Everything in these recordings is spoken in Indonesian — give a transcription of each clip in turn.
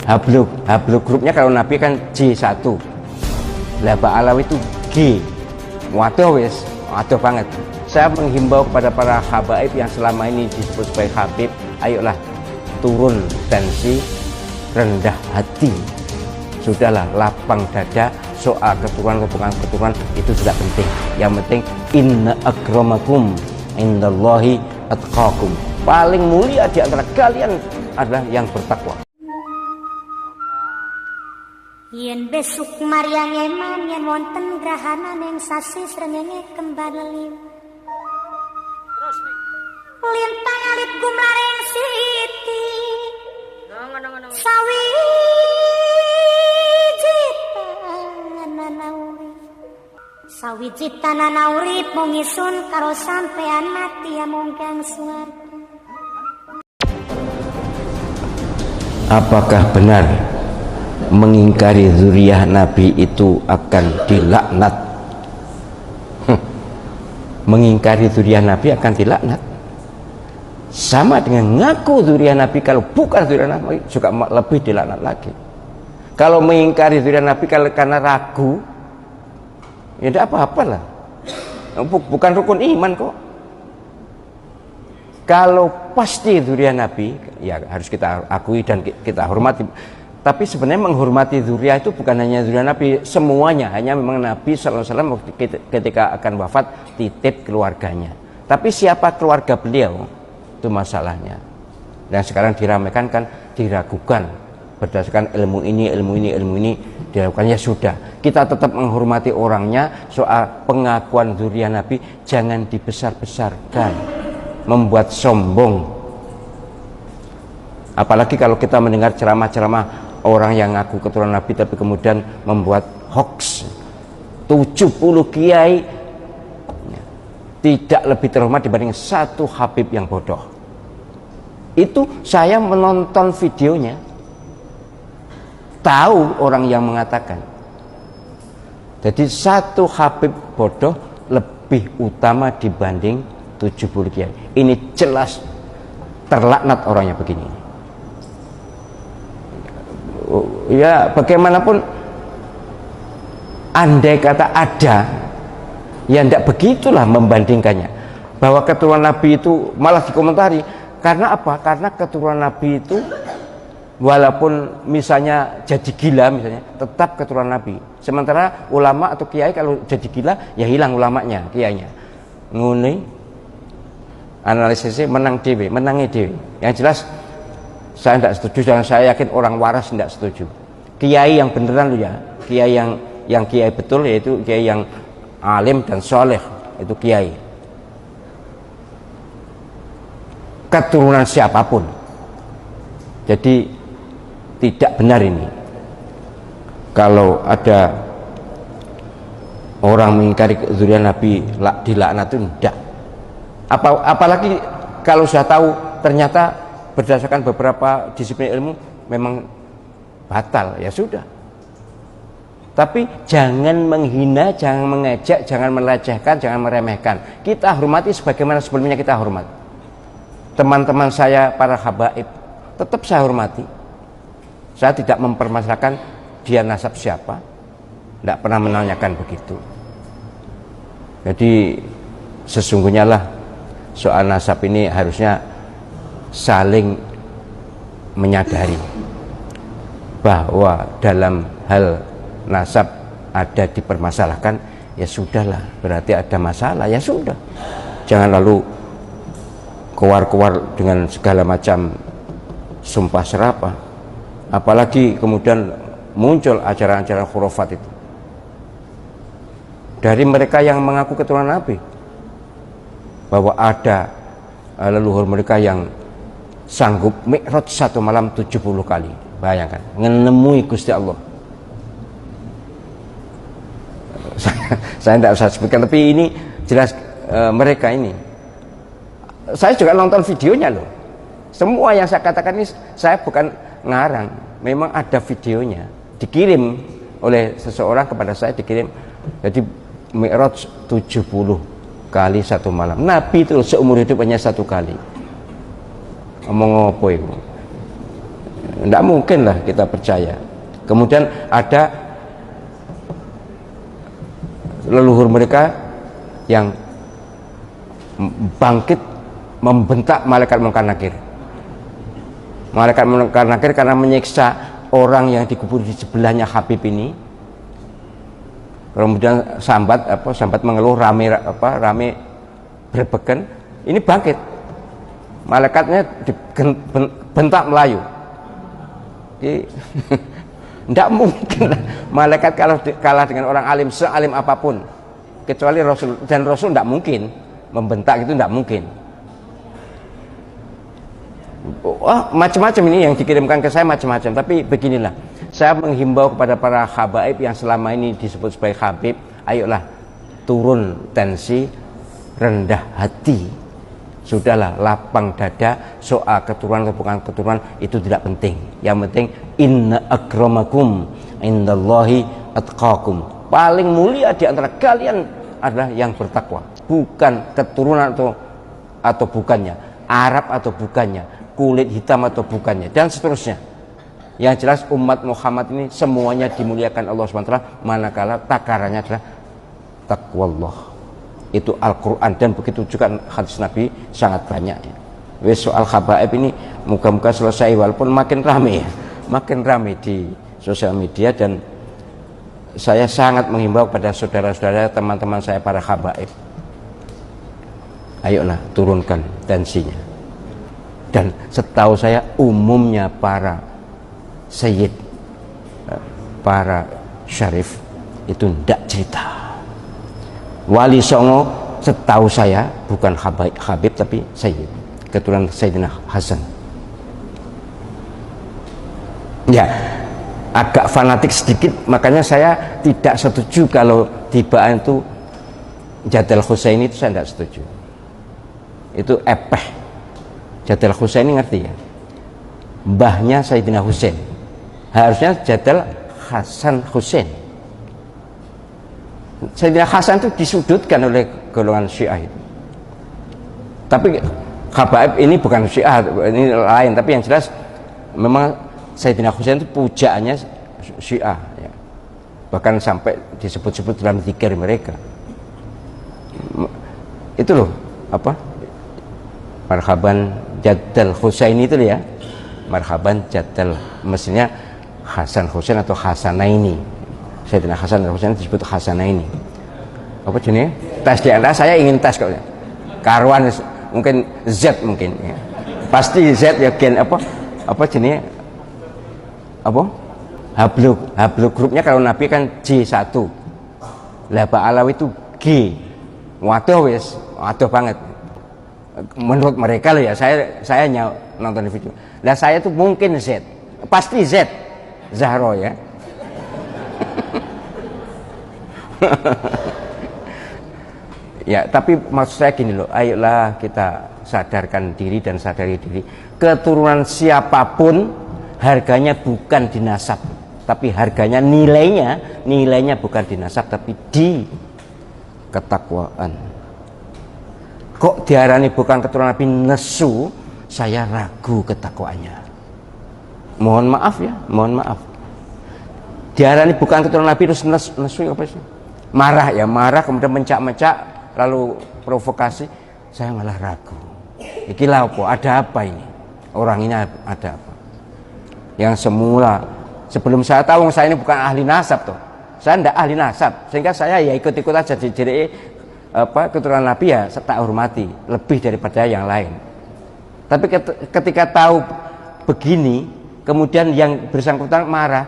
Hablu grupnya kalau Nabi kan J1, lah Pak Alawi itu G. Waduh banget. Saya menghimbau kepada para habaib yang selama ini disebut sebagai habib, ayolah turun tensi, rendah hati. Sudahlah, lapang dada. Soal keturunan itu tidak penting. Yang penting inna akramakum indallahi atqakum. Paling mulia di antara kalian adalah yang bertakwa. Yen besuk Maryang eman yen wonten grahana ning sasi srengenge kembar liu. Terus nih. Lintang alit gumlaring siti. Nang. Sawi Sawiji tanana urip mung isun karo sampean mati amung kang swarga. Apakah benar mengingkari zuriyah Nabi itu akan dilaknat? Mengingkari zuriyah Nabi akan dilaknat. Sama dengan ngaku zuriyah Nabi, kalau bukan zuriyah Nabi juga lebih dilaknat lagi. Kalau mengingkari zuriyah Nabi karena ragu, ya tidak apa-apa lah. Bukan rukun iman kok. Kalau pasti zuriyah Nabi, ya harus kita akui dan kita hormati. Tapi sebenarnya menghormati zuriyah itu bukan hanya zuriyah Nabi, semuanya. Hanya memang Nabi SAW ketika akan wafat titip keluarganya. Tapi siapa keluarga beliau, itu masalahnya. Dan sekarang diramaikan kan, diragukan berdasarkan ilmu ini dilakukan. Ya sudah, kita tetap menghormati orangnya. Soal pengakuan zuriyah Nabi jangan dibesar-besarkan, membuat sombong. Apalagi kalau kita mendengar ceramah-ceramah orang yang ngaku keturunan Nabi tapi kemudian membuat hoax. 70 kiai tidak lebih terhormat dibanding satu habib yang bodoh. Itu saya menonton videonya, tahu orang yang mengatakan. Jadi satu habib bodoh lebih utama dibanding 70 kiai. Ini jelas terlaknat orangnya begini. Ya bagaimanapun, andai kata ada, ya tidak begitulah membandingkannya. Bahwa keturunan Nabi itu malah dikomentari. Karena apa? Karena keturunan Nabi itu walaupun misalnya jadi gila misalnya, tetap keturunan Nabi. Sementara ulama atau kiai kalau jadi gila, ya hilang ulamanya, kiainya. Nguni analisisnya menangi dewe. Yang jelas saya tidak setuju, dan saya yakin orang waras tidak setuju. Kiai yang beneran lu ya, kiai yang kiai betul, yaitu kiai yang alim dan soleh, itu kiai. Keturunan siapapun. Jadi tidak benar ini kalau ada orang mengingkari zuriyah Nabi dilaknat, itu tidak. Apalagi kalau sudah tahu ternyata berdasarkan beberapa disiplin ilmu memang batal, ya sudah. Tapi jangan menghina, jangan mengejek, jangan melecehkan, jangan meremehkan. Kita hormati sebagaimana sebelumnya kita hormat. Teman-teman saya para habaib tetap saya hormati. Saya tidak mempermasalahkan dia nasab siapa, tidak pernah menanyakan begitu. Jadi sesungguhnya lah soal nasab ini harusnya saling menyadari bahwa dalam hal nasab ada dipermasalahkan, ya sudahlah, berarti ada masalah, ya sudah. Jangan lalu keluar dengan segala macam sumpah serapah. Apalagi kemudian muncul ajaran-ajaran khurafat itu dari mereka yang mengaku keturunan Nabi, bahwa ada leluhur mereka yang sanggup mi'raj satu malam 70 kali. Bayangkan, menemui Gusti Allah. Saya tidak usah sebutkan, tapi ini jelas mereka ini. Saya juga nonton videonya loh. Semua yang saya katakan ini saya bukan ngarang, memang ada videonya, dikirim oleh seseorang kepada saya, dikirim. Jadi mi'raj 70 kali satu malam. Nabi itu seumur hidup hanya satu kali. Ngomong apa itu? Tidak mungkin lah kita percaya. Kemudian ada leluhur mereka yang bangkit membentak malaikat Munkar Nakir. Malaikat Munkar Nakir karena menyiksa orang yang dikubur di sebelahnya Habib ini. Kemudian sambat mengeluh, rame berbeken. Ini bangkit. Malaikatnya dibentak Melayu. Tidak mungkin malaikat kalau kalah dengan orang alim, sealim apapun, kecuali Rasul, dan Rasul tidak mungkin membentak, itu tidak mungkin. Macam-macam ini yang dikirimkan ke saya, macam-macam. Tapi beginilah, saya menghimbau kepada para habaib yang selama ini disebut sebagai habib, ayolah turun tensi, rendah hati, sudahlah lapang dada. Soal keturunan atau bukan keturunan itu tidak penting. Yang penting inna akramakum indallahi atqakum. Paling mulia di antara kalian adalah yang bertakwa, bukan keturunan atau bukannya, Arab atau bukannya, kulit hitam atau bukannya, dan seterusnya. Yang jelas umat Muhammad ini semuanya dimuliakan Allah SWT, manakala takarannya adalah taqwallah. Itu Al-Quran, dan begitu juga hadis Nabi sangat banyak ya. Soal habaib ini muka-muka selesai, walaupun makin ramai ya, makin ramai di sosial media. Dan saya sangat menghimbau kepada saudara-saudara, teman-teman saya para habaib, ayolah turunkan tensinya. Dan setahu saya umumnya para sayyid, para syarif itu tidak cerita. Wali Songo setahu saya bukan habib tapi sayyid, keturunan Sayyidina Hasan. Ya, agak fanatik sedikit, makanya saya tidak setuju kalau tibaan itu Jadal Husaini, itu saya tidak setuju. Itu epeh. Jadal Husaini ngerti ya? Mbahnya Sayyidina Husain. Harusnya Jadal Hasan Husain. Sayyidina Hasan itu disudutkan oleh golongan Syiah itu. Tapi habaib ini bukan Syiah, ini lain. Tapi yang jelas memang Sayyidina Husain itu pujaannya Syiah ya. Bahkan sampai disebut-sebut dalam zikir mereka. Itu loh apa? Marhaban Jadal Husaini itu ya. Marhaban Jadal, mestinya Hasan Husain atau Hasanaini. Sayyidina Hasan dan Husain disebut Hasanaini. Apa jenis? Tes DNA saya ingin tes kalau karuan mungkin Z mungkin ya. Pasti Z ya gen apa jenis? Apa? Hablu grupnya kalau Nabi kan J1. Lah Pak Alawi itu G. Waduh wis, waduh banget. Menurut mereka loh ya, saya nonton di video. Lah saya tuh mungkin Z. Pasti Z. Zahro ya. Ya, tapi maksud saya gini loh, ayolah kita sadarkan diri dan sadari diri. Keturunan siapapun harganya bukan di nasab, tapi harganya nilainya bukan di nasab tapi di ketakwaan. Kok diarani bukan keturunan Nabi nesu, saya ragu ketakwaannya. Mohon maaf ya, mohon maaf. Diarani bukan keturunan Nabi terus nesu apa sih? Marah ya, marah kemudian mencak-mencak lalu provokasi, saya malah ragu. Iki lha apa? Ada apa ini? Orang ini ada apa? Yang semula sebelum saya tahu saya ini bukan ahli nasab toh. Saya tidak ahli nasab, sehingga saya ya ikut-ikut aja jadi keturunan Nabi ya tak hormati lebih daripada yang lain. Tapi ketika tahu begini, kemudian yang bersangkutan marah,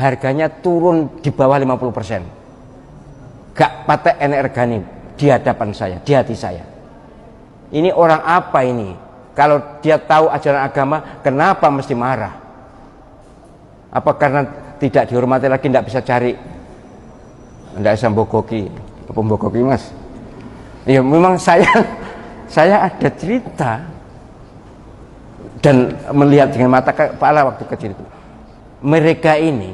harganya turun di bawah 50%. Gak patek enek regani di hadapan saya, di hati saya. Ini orang apa ini? Kalau dia tahu ajaran agama, kenapa mesti marah? Apa karena tidak dihormati lagi, tidak bisa cari, tidak bisa bogoki, apa bogoki mas? Ya memang saya ada cerita dan melihat dengan mata kepala waktu kecil itu. Mereka ini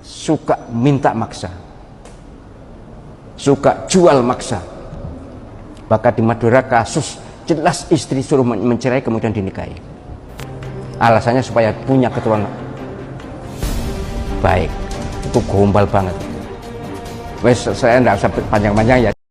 suka minta maksa, suka jual maksa. Maka di Madura kasus jelas istri suruh mencerai kemudian dinikahi. alasannya supaya punya keturunan baik. Itu gombal banget. Wes saya enggak usah panjang-panjang ya.